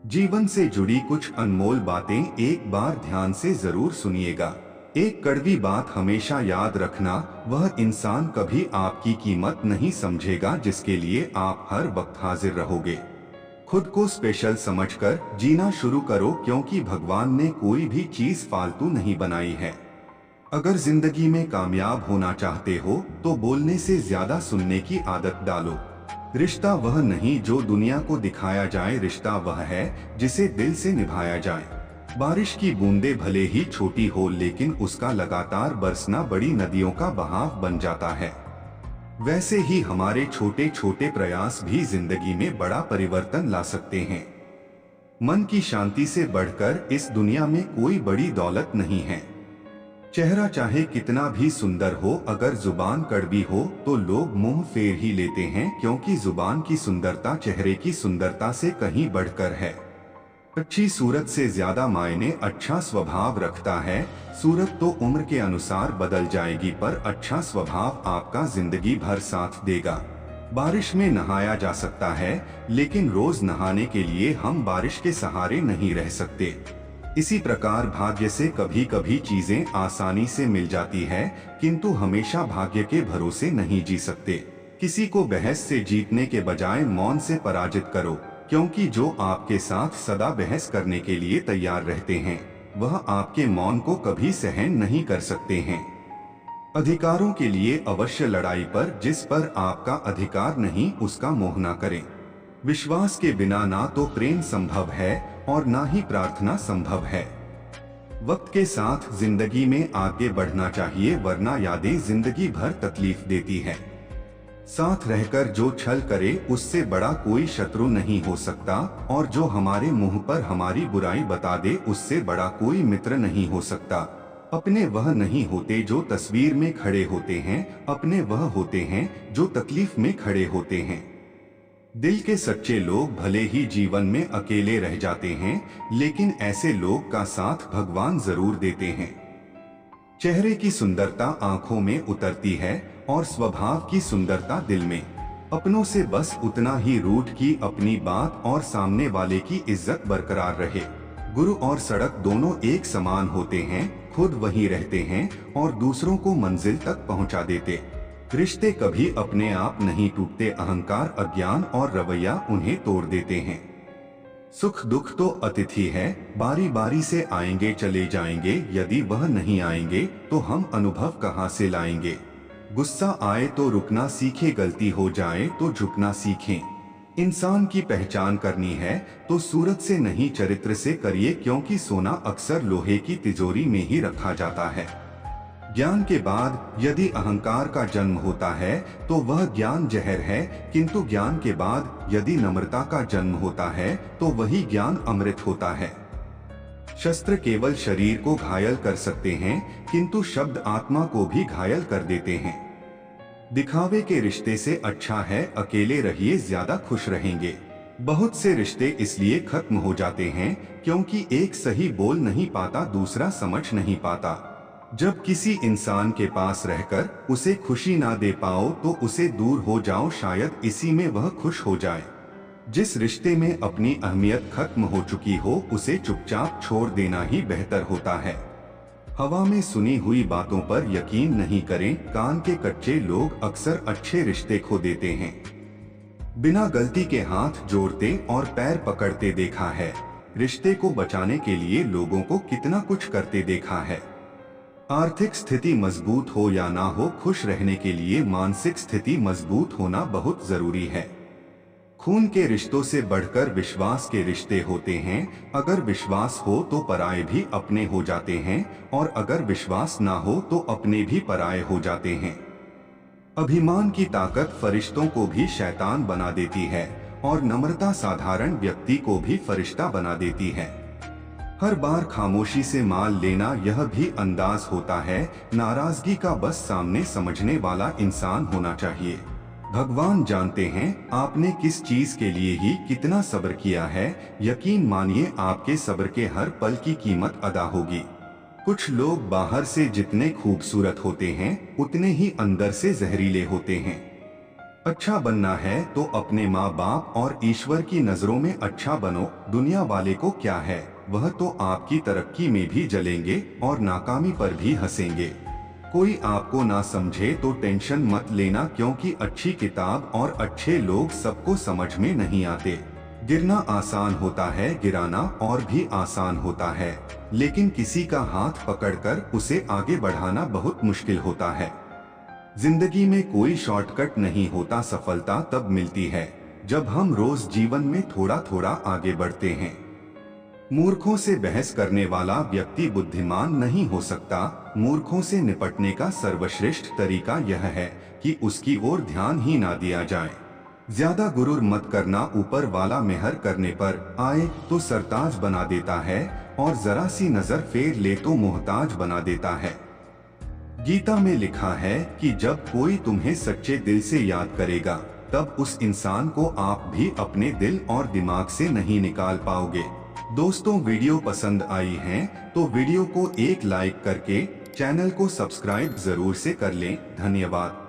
जीवन से जुड़ी कुछ अनमोल बातें एक बार ध्यान से जरूर सुनिएगा। एक कड़वी बात हमेशा याद रखना, वह इंसान कभी आपकी कीमत नहीं समझेगा जिसके लिए आप हर वक्त हाजिर रहोगे। खुद को स्पेशल समझकर जीना शुरू करो, क्योंकि भगवान ने कोई भी चीज फालतू नहीं बनाई है। अगर जिंदगी में कामयाब होना चाहते हो तो बोलने से ज्यादा सुनने की आदत डालो। रिश्ता वह नहीं जो दुनिया को दिखाया जाए, रिश्ता वह है जिसे दिल से निभाया जाए। बारिश की बूंदें भले ही छोटी हो, लेकिन उसका लगातार बरसना बड़ी नदियों का बहाव बन जाता है। वैसे ही हमारे छोटे छोटे प्रयास भी जिंदगी में बड़ा परिवर्तन ला सकते हैं। मन की शांति से बढ़कर इस दुनिया में कोई बड़ी दौलत नहीं है। चेहरा चाहे कितना भी सुंदर हो, अगर जुबान कड़वी हो तो लोग मुंह फेर ही लेते हैं, क्योंकि जुबान की सुंदरता चेहरे की सुंदरता से कहीं बढ़कर है। अच्छी सूरत से ज्यादा मायने अच्छा स्वभाव रखता है। सूरत तो उम्र के अनुसार बदल जाएगी, पर अच्छा स्वभाव आपका जिंदगी भर साथ देगा। बारिश में नहाया जा सकता है, लेकिन रोज नहाने के लिए हम बारिश के सहारे नहीं रह सकते। इसी प्रकार भाग्य से कभी कभी चीजें आसानी से मिल जाती है, किंतु हमेशा भाग्य के भरोसे नहीं जी सकते। किसी को बहस से जीतने के बजाय मौन से पराजित करो, क्योंकि जो आपके साथ सदा बहस करने के लिए तैयार रहते हैं, वह आपके मौन को कभी सहन नहीं कर सकते हैं। अधिकारों के लिए अवश्य लड़ाई, पर जिस पर आपका अधिकार नहीं उसका मोह न करें। विश्वास के बिना ना तो प्रेम संभव है और ना ही प्रार्थना संभव है। वक्त के साथ जिंदगी में आगे बढ़ना चाहिए, वरना यादें जिंदगी भर तकलीफ देती है। साथ रहकर जो छल करे उससे बड़ा कोई शत्रु नहीं हो सकता, और जो हमारे मुंह पर हमारी बुराई बता दे उससे बड़ा कोई मित्र नहीं हो सकता। अपने वह नहीं होते जो तस्वीर में खड़े होते हैं, अपने वह होते हैं जो तकलीफ में खड़े होते हैं। दिल के सच्चे लोग भले ही जीवन में अकेले रह जाते हैं, लेकिन ऐसे लोग का साथ भगवान जरूर देते हैं। चेहरे की सुंदरता आंखों में उतरती है और स्वभाव की सुंदरता दिल में। अपनों से बस उतना ही रूठ कि अपनी बात और सामने वाले की इज्जत बरकरार रहे। गुरु और सड़क दोनों एक समान होते हैं, खुद वहीं रहते हैं और दूसरों को मंजिल तक पहुंचा देते। रिश्ते कभी अपने आप नहीं टूटते, अहंकार, अज्ञान और रवैया उन्हें तोड़ देते हैं। सुख दुख तो अतिथि है, बारी बारी से आएंगे चले जाएंगे, यदि वह नहीं आएंगे तो हम अनुभव कहाँ से लाएंगे। गुस्सा आए तो रुकना सीखे, गलती हो जाए तो झुकना सीखें। इंसान की पहचान करनी है तो सूरत से नहीं चरित्र से करिए, क्योंकि सोना अक्सर लोहे की तिजोरी में ही रखा जाता है। ज्ञान के बाद यदि अहंकार का जन्म होता है तो वह ज्ञान जहर है, किंतु ज्ञान के बाद यदि नम्रता का जन्म होता है तो वही ज्ञान अमृत होता है। शस्त्र केवल शरीर को घायल कर सकते हैं, किंतु शब्द आत्मा को भी घायल कर देते हैं। दिखावे के रिश्ते से अच्छा है अकेले रहिए, ज्यादा खुश रहेंगे। बहुत से रिश्ते इसलिए खत्म हो जाते हैं क्योंकि एक सही बोल नहीं पाता, दूसरा समझ नहीं पाता। जब किसी इंसान के पास रहकर उसे खुशी ना दे पाओ तो उसे दूर हो जाओ, शायद इसी में वह खुश हो जाए। जिस रिश्ते में अपनी अहमियत खत्म हो चुकी हो उसे चुपचाप छोड़ देना ही बेहतर होता है। हवा में सुनी हुई बातों पर यकीन नहीं करें, कान के कच्चे लोग अक्सर अच्छे रिश्ते खो देते हैं। बिना गलती के हाथ जोड़ते और पैर पकड़ते देखा है। रिश्ते को बचाने के लिए लोगों को कितना कुछ करते देखा है। आर्थिक स्थिति मजबूत हो या ना हो, खुश रहने के लिए मानसिक स्थिति मजबूत होना बहुत जरूरी है। खून के रिश्तों से बढ़कर विश्वास के रिश्ते होते हैं। अगर विश्वास हो तो पराये भी अपने हो जाते हैं, और अगर विश्वास ना हो तो अपने भी पराये हो जाते हैं। अभिमान की ताकत फरिश्तों को भी शैतान बना देती है, और नम्रता साधारण व्यक्ति को भी फरिश्ता बना देती है। हर बार खामोशी से मान लेना यह भी अंदाज होता है। नाराजगी का बस सामने समझने वाला इंसान होना चाहिए। भगवान जानते हैं आपने किस चीज के लिए ही कितना सब्र किया है। यकीन मानिए आपके सब्र के हर पल की कीमत अदा होगी। कुछ लोग बाहर से जितने खूबसूरत होते हैं उतने ही अंदर से जहरीले होते हैं। अच्छा बनना है तो अपने माँ बाप और ईश्वर की नजरों में अच्छा बनो। दुनिया वाले को क्या है, वह तो आपकी तरक्की में भी जलेंगे और नाकामी पर भी हंसेंगे। कोई आपको ना समझे तो टेंशन मत लेना, क्योंकि अच्छी किताब और अच्छे लोग सबको समझ में नहीं आते। गिरना आसान होता है, गिराना और भी आसान होता है, लेकिन किसी का हाथ पकड़कर उसे आगे बढ़ाना बहुत मुश्किल होता है। जिंदगी में कोई शॉर्टकट नहीं होता, सफलता तब मिलती है जब हम रोज जीवन में थोड़ा थोड़ा आगे बढ़ते हैं। मूर्खों से बहस करने वाला व्यक्ति बुद्धिमान नहीं हो सकता। मूर्खों से निपटने का सर्वश्रेष्ठ तरीका यह है कि उसकी ओर ध्यान ही ना दिया जाए। ज्यादा गुरूर मत करना, ऊपर वाला मेहर करने पर आए तो सरताज बना देता है और जरा सी नजर फेर ले तो मोहताज बना देता है। गीता में लिखा है कि जब कोई तुम्हें सच्चे दिल से याद करेगा तब उस इंसान को आप भी अपने दिल और दिमाग से नहीं निकाल पाओगे। दोस्तों, वीडियो पसंद आई है तो वीडियो को एक लाइक करके चैनल को सब्सक्राइब जरूर से कर लें। धन्यवाद।